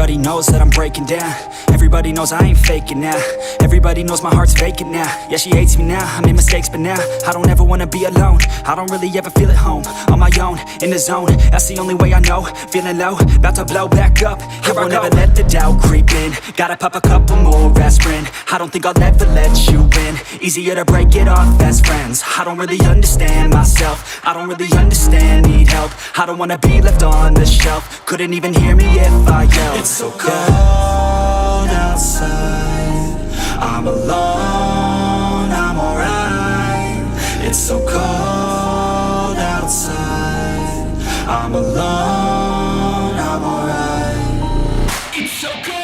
Everybody knows that I'm breaking down. Everybody knows I ain't faking now. Everybody knows my heart's vacant now. Yeah, she hates me now, I made mistakes but now I don't ever wanna be alone. I don't really ever feel at home. On my own, in the zone, that's the only way I know. Feeling low, about to blow back up. Here I won't ever let the doubt creep in. Gotta pop a couple more aspirin. I don't think I'll ever let you in. Easier to break it off best friends. I don't really understand myself. I don't really understand, need help. I don't wanna be left on the shelf. Couldn't even hear me if I yelled. It's so cold outside, I'm alone, I'm alright. It's so cold outside, I'm alone, I'm alright. It's so cold.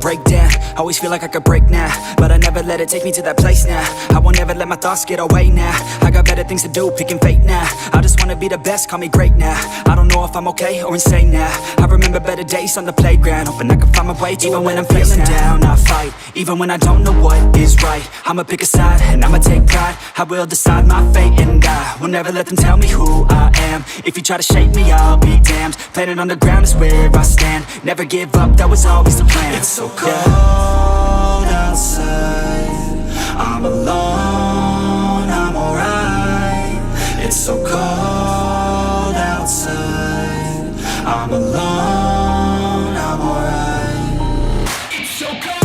Break down, always feel like I could break now, but I never let it take me to that place now. I won't ever let my thoughts get away now. I got better things to do, picking fate now. I just wanna be the best, call me great now. I don't know if I'm okay or insane now. I remember better days on the playground, hoping I can find my way to even when I'm feeling down, I fight. Even when I don't know what is right, I'ma pick a side and I'ma take pride. I will decide my fate and I will never let them tell me who I am. If you try to shake me, I'll be damned. Planet on the ground is where I stand. Never give up, that was always the plan. It's so cold outside, I'm alone, I'm alright. It's so cold outside, I'm alone, I'm alright. It's so cold.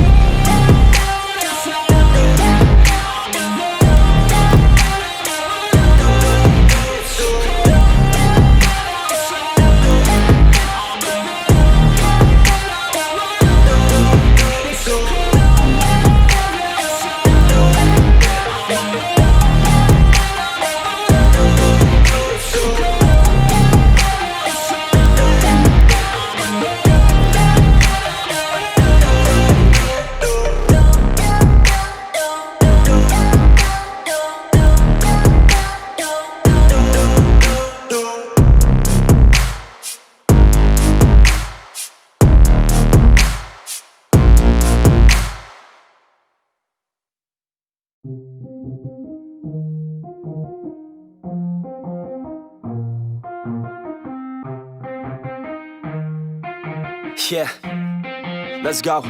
Yeah, let's go.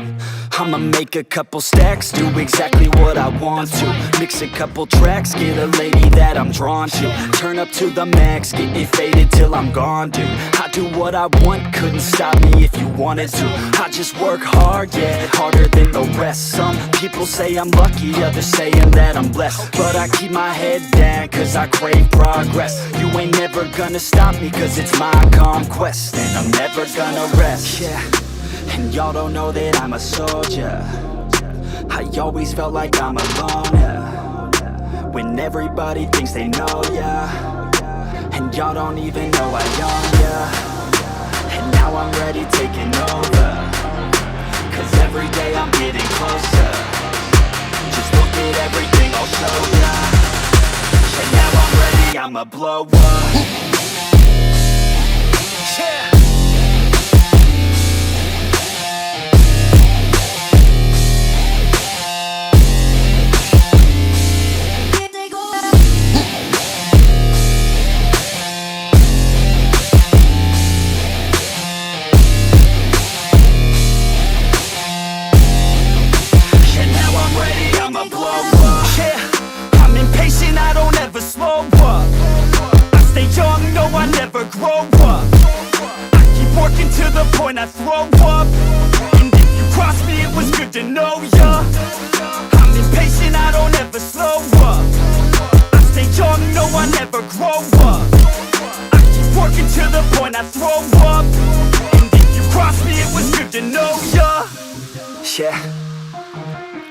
I'ma make a couple stacks, do exactly what I want to. Mix a couple tracks, get a lady that I'm drawn to. Turn up to the max, get me faded till I'm gone, dude. I do what I want, couldn't stop me if you wanted to. I just work hard, yeah, harder than the rest. Some people say I'm lucky, others saying that I'm blessed. But I keep my head down, cause I crave progress. You ain't never gonna stop me, cause it's my conquest. And I'm never gonna rest, yeah. And y'all don't know that I'm a soldier. I always felt like I'm alone, yeah. When everybody thinks they know, yeah. And y'all don't even know I own, yeah. And now I'm ready taking over, cause every day I'm getting closer. Just look at everything I'll show ya. And now I'm ready, I'ma blow up. Yeah. When I throw up, and if you cross me, it was good to know ya. I'm impatient, I don't ever slow up. I stay young, no, I never grow up. I keep working to the point I throw up, and if you cross me, it was good to know ya. Yeah,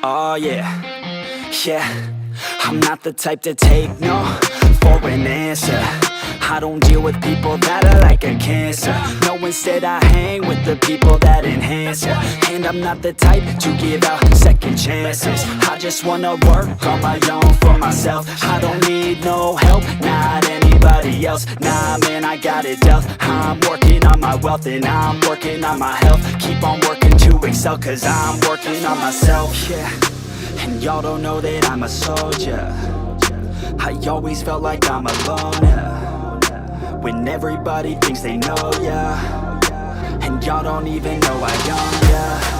oh yeah, yeah. I'm not the type to take no for an answer. I don't deal with people that are like a cancer. No, instead I hang with the people that enhance ya. And I'm not the type to give out second chances. I just wanna work on my own for myself. I don't need no help, not anybody else. Nah man, I got it dealt. I'm working on my wealth and I'm working on my health. Keep on working to excel, cause I'm working on myself. Yeah, and y'all don't know that I'm a soldier. I always felt like I'm alone, yeah. When everybody thinks they know ya, and y'all don't even know I own ya.